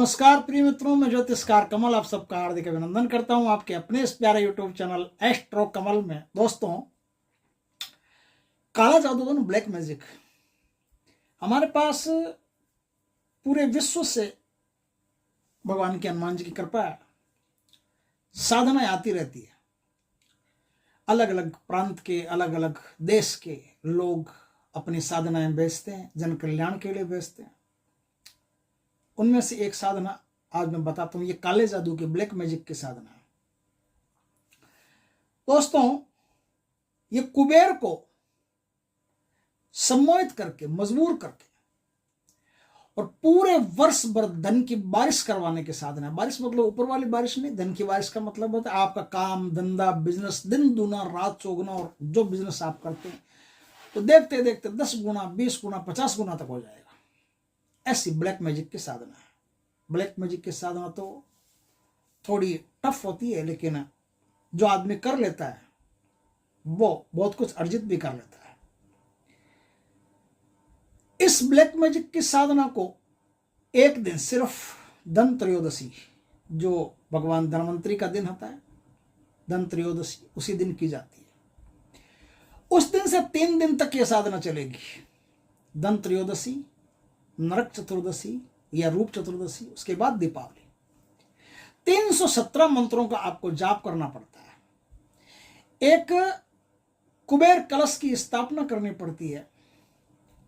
नमस्कार प्रिय मित्रों, मैं ज्योतिषकार कमल आप सबका हार्दिक अभिनंदन करता हूं आपके अपने इस प्यारे यूट्यूब चैनल एस्ट्रो कमल में। दोस्तों, काला जादू और ब्लैक मैजिक हमारे पास पूरे विश्व से भगवान के हनुमान जी की कृपा है, साधनाएं आती रहती है। अलग अलग प्रांत के, अलग अलग देश के लोग अपनी साधनाएं बेचते हैं, जन कल्याण के लिए बेचते हैं। उनमें से एक साधना आज मैं बताता हूं, ये काले जादू के ब्लैक मैजिक की साधना है। दोस्तों, ये कुबेर को सम्मोहित करके, मजबूर करके और पूरे वर्ष भर धन की बारिश करवाने के साधना है। बारिश मतलब ऊपर वाली बारिश नहीं, धन की बारिश का मतलब होता है आपका काम धंधा बिजनेस दिन दूना रात चौगुना, और जो बिजनेस आप करते हैं तो देखते देखते 10 गुना 20 गुना 50 गुना तक हो जाएगा। ऐसी ब्लैक मैजिक की साधना है। ब्लैक मैजिक की साधना तो थोड़ी टफ होती है, लेकिन जो आदमी कर लेता है वो बहुत कुछ अर्जित भी कर लेता है। इस ब्लैक मैजिक की साधना को एक दिन सिर्फ धन त्रयोदशी, जो भगवान धनवंतरी का दिन होता है, धन त्रयोदशी उसी दिन की जाती है। उस दिन से 3 दिन तक यह साधना चलेगी। धन त्रयोदशी, नरक चतुर्दशी या रूप चतुर्दशी, उसके बाद दीपावली। 317 मंत्रों का आपको जाप करना पड़ता है। एक कुबेर कलश की स्थापना करनी पड़ती है।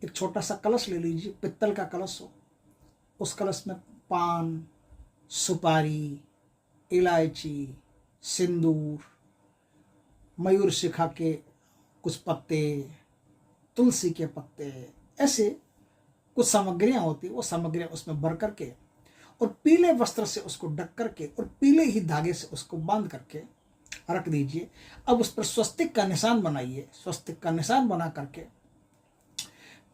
एक छोटा सा कलश ले लीजिए, पित्तल का कलश हो। उस कलश में पान, सुपारी, इलायची, सिंदूर, मयूर शिखा के कुछ पत्ते, तुलसी के पत्ते, ऐसे कुछ सामग्रियां होती है। वो सामग्रियां उसमें भर करके और पीले वस्त्र से उसको ढक करके और पीले ही धागे से उसको बांध करके रख दीजिए। अब उस पर स्वस्तिक का निशान बनाइए। स्वस्तिक का निशान बना करके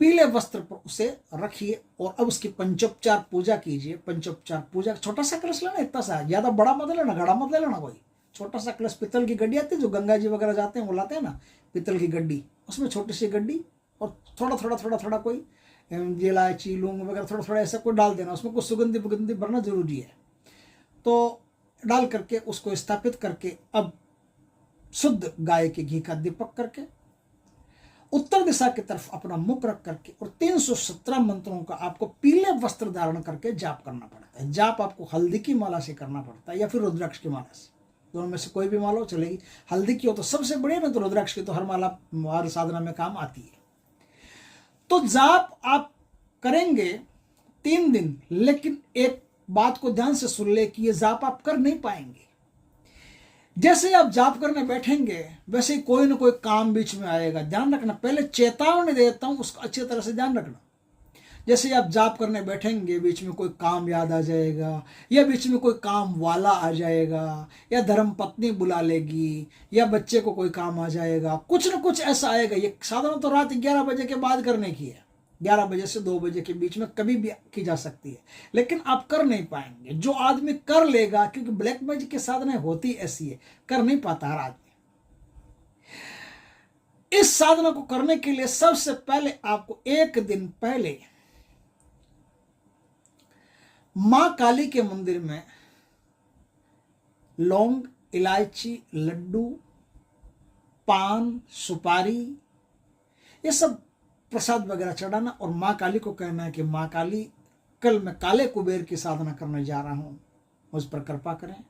पीले वस्त्र पर उसे रखिए और अब उसकी पंचोपचार पूजा कीजिए। पंचोपचार पूजा, छोटा सा कलश लेना, इतना सा, ज्यादा बड़ा मत लेना, घड़ा मत लेना। कोई छोटा सा कलश, पित्तल की गड्डी आती है जो गंगा जी वगैरह जाते हैं वो लाते हैं ना, पित्तल की गड्डी, उसमें छोटी सी गड्डी और थोड़ा थोड़ा थोड़ा थोड़ा कोई इलायची लौंग वगैरह थोड़ा थोड़ा ऐसा कोई डाल देना। उसमें कुछ सुगंधी बुगंधी भरना जरूरी है। तो डाल करके उसको स्थापित करके अब शुद्ध गाय के घी का दीपक करके उत्तर दिशा की तरफ अपना मुख रख करके और 317 मंत्रों का आपको पीले वस्त्र धारण करके जाप करना पड़ता है। जाप आपको हल्दी की माला से करना पड़ता है या फिर रुद्राक्ष की माला से, दोनों में से कोई भी माला हो चलेगी। हल्दी की हो तो सबसे बढ़िया, ना तो रुद्राक्ष की तो हर माला हर साधना में काम आती है। तो जाप आप करेंगे 3 दिन, लेकिन एक बात को ध्यान से सुन ले कि ये जाप आप कर नहीं पाएंगे। जैसे आप जाप करने बैठेंगे वैसे ही कोई ना कोई काम बीच में आएगा। ध्यान रखना, पहले चेतावनी देता हूं, उसका अच्छी तरह से ध्यान रखना। जैसे आप जाप करने बैठेंगे बीच में कोई काम याद आ जाएगा, या बीच में कोई काम वाला आ जाएगा, या धर्म पत्नी बुला लेगी, या बच्चे को कोई काम आ जाएगा, कुछ न कुछ ऐसा आएगा। ये साधारण तो रात 11 बजे के बाद करने की है। 11 बजे से 2 बजे के बीच में कभी भी की जा सकती है, लेकिन आप कर नहीं पाएंगे। जो आदमी कर लेगा, क्योंकि ब्लैक मैजिक की साधना होती ऐसी है, कर नहीं पाता हर आदमी। इस साधना को करने के लिए सबसे पहले आपको एक दिन पहले मां काली के मंदिर में लौंग, इलायची, लड्डू, पान, सुपारी, ये सब प्रसाद वगैरह चढ़ाना और मां काली को कहना है कि मां काली, कल मैं काले कुबेर की साधना करने जा रहा हूं, मुझ पर कृपा करें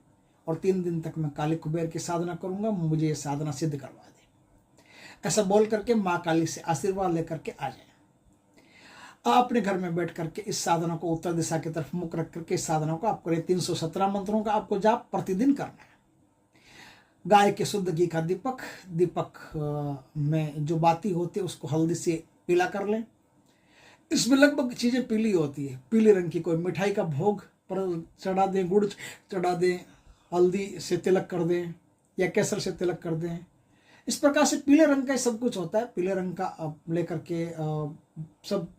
और 3 दिन तक मैं काले कुबेर की साधना करूंगा, मुझे ये साधना सिद्ध करवा दे। ऐसा बोल करके मां काली से आशीर्वाद लेकर के आ जाए। अपने घर में बैठ करके इस साधना को उत्तर दिशा की तरफ मुख रख करके इस साधना को आप करें। 317 मंत्रों का आपको जाप प्रतिदिन करना है। गाय के शुद्ध घी का दीपक, दीपक में जो बाती होती है उसको हल्दी से पीला कर लें। इसमें लगभग चीजें पीली होती है, पीले रंग की। कोई मिठाई का भोग पर चढ़ा दें, गुड़ चढ़ा दें, हल्दी से तिलक कर दें या केसर से तिलक कर दें। इस प्रकार से पीले रंग का सब कुछ होता है। पीले रंग का लेकर के सब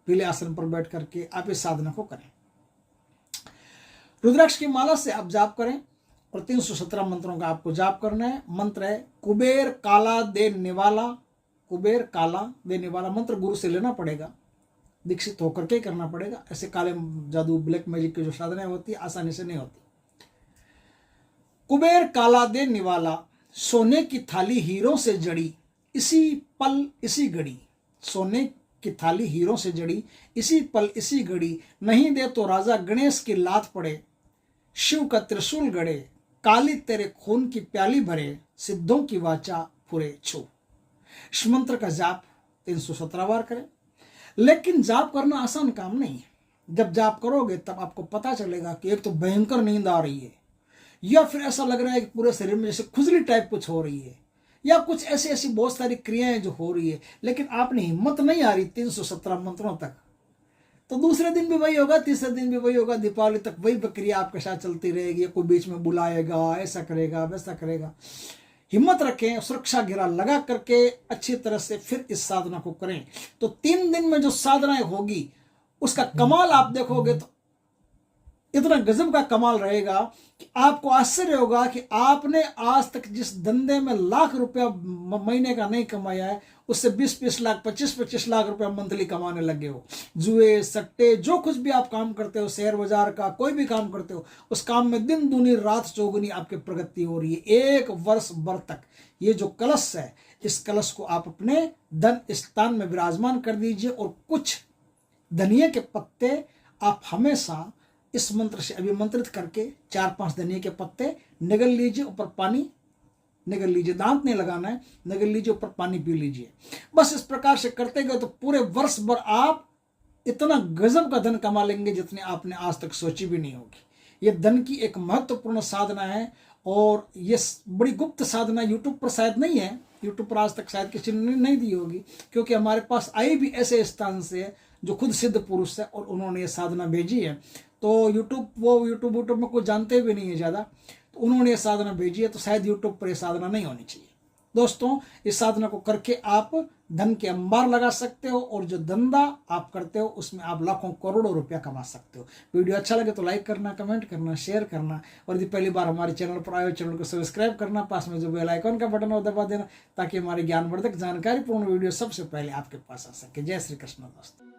पीले आसन पर बैठ करके आप इस साधना को करें। रुद्राक्ष की माला से आप जाप करें और 317 मंत्रों का आपको जाप करना है। मंत्र है कुबेर काला दे निवाला, कुबेर काला दे निवाला। मंत्र गुरु से लेना पड़ेगा। दीक्षित होकर के करना पड़ेगा। ऐसे काले जादू ब्लैक मैजिक की जो साधनाएं होती है आसानी से नहीं होती। कुबेर काला दे निवाला, सोने की थाली हीरों से जड़ी, इसी पल इसी घड़ी। सोने की थाली हीरों से जड़ी, इसी पल इसी घड़ी। नहीं दे तो राजा गणेश की लात पड़े, शिव का त्रिशूल गड़े। काली तेरे खून की प्याली भरे, सिद्धों की वाचा फुरे छू। इस मंत्र का जाप 317 बार करें। लेकिन जाप करना आसान काम नहीं है। जब जाप करोगे तब आपको पता चलेगा कि एक तो भयंकर नींद आ रही है, या फिर ऐसा लग रहा है कि पूरे शरीर में जैसे खुजली टाइप कुछ हो रही है, या कुछ ऐसी ऐसी बहुत सारी क्रियाएं जो हो रही है, लेकिन आपने हिम्मत नहीं आ रही 317 मंत्रों तक। तो दूसरे दिन भी वही होगा, तीसरे दिन भी वही होगा, दीपावली तक वही प्रक्रिया आपके साथ चलती रहेगी। कोई बीच में बुलाएगा, ऐसा करेगा वैसा करेगा। हिम्मत रखें, सुरक्षा घेरा लगा करके अच्छी तरह से फिर इस साधना को करें। तो 3 दिन में जो साधनाएं होगी उसका कमाल आप देखोगे तो इतना गजब का कमाल रहेगा कि आपको आश्चर्य होगा कि आपने आज तक जिस धंधे में लाख रुपया महीने का नहीं कमाया है, उससे 20-20 लाख 25-25 लाख रुपया मंथली कमाने लगे हो। जुए सट्टे जो कुछ भी आप काम करते हो, शेयर बाजार का कोई भी काम करते हो, उस काम में दिन दूनी रात चौगुनी आपकी प्रगति हो रही है 1 वर्ष भर तक। ये जो कलश है, इस कलश को आप अपने धन स्थान में विराजमान कर दीजिए और कुछ धनिये के पत्ते आप हमेशा इस मंत्र से अभिमंत्रित करके 4-5 धनिये के पत्ते निगल लीजिए, ऊपर पानी निगल लीजिए, दांत नहीं लगाना है, निगल लीजिए, ऊपर पानी पी लीजिए। बस इस प्रकार से करते गए तो पूरे वर्ष भर आप इतना गजब का धन कमा लेंगे जितने आपने आज तक सोची भी नहीं होगी। ये धन की एक महत्वपूर्ण साधना है और ये बड़ी गुप्त साधना यूट्यूब पर शायद नहीं है, यूट्यूब पर आज तक शायद किसी ने नहीं दी होगी, क्योंकि हमारे पास आई भी ऐसे स्थान से जो खुद सिद्ध पुरुष है और उन्होंने ये साधना भेजी है। तो यूट्यूब में कोई जानते भी नहीं है ज़्यादा, तो उन्होंने ये साधना भेजी है, तो शायद यूट्यूब पर ये साधना नहीं होनी चाहिए। दोस्तों, इस साधना को करके आप धन के अंबार लगा सकते हो और जो धंधा आप करते हो उसमें आप लाखों करोड़ों रुपया कमा सकते हो। वीडियो अच्छा लगे तो लाइक करना, कमेंट करना, शेयर करना, और यदि पहली बार हमारे चैनल पर आए हो चैनल को सब्सक्राइब करना, पास में जो बेल आइकन का बटन हो दबा देना, ताकि हमारी ज्ञानवर्धक जानकारीपूर्ण वीडियो सबसे पहले आपके पास आ सके। जय श्री कृष्ण दोस्तों।